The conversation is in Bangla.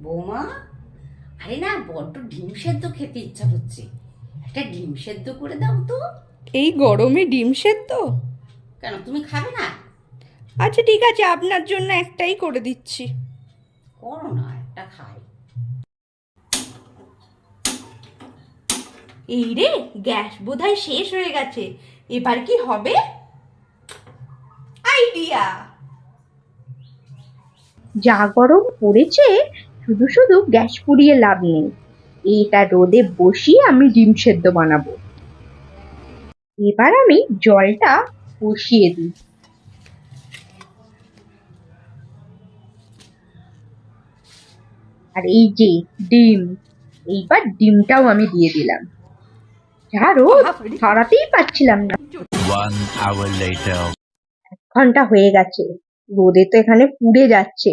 বৌমা, আরে না, বড্ড ডিম সেদ্ধ খেতে ইচ্ছা হচ্ছে, একটা ডিম সেদ্ধ করে দাও তো। এই গরমে ডিম সেদ্ধ? কেন, তুমি খাবে না? আচ্ছা ঠিক আছে, আপনার জন্য একটাই করে দিচ্ছি। করো না, একটা খাই। এই রে, গ্যাস বোধহয় শেষ হয়ে গেছে। এবার কি হবে? আইডিয়া! যা গরম পড়েছে, শুধু শুধু গ্যাস পুড়িয়ে লাভ নেই। এটা রোদে বসিয়ে আমি ডিম সেদ্ধ বানাবো। এবার আমি জলটা বসিয়ে দিই। আর এই যে ডিম, এইবার ডিমটাও আমি দিয়ে দিলাম। যা রোদ, বাপরে! সরাতেই পারছিলাম না। 1 hour later. ঘন্টা হয়ে গেছে, রোদে তো এখানে পুড়ে যাচ্ছে।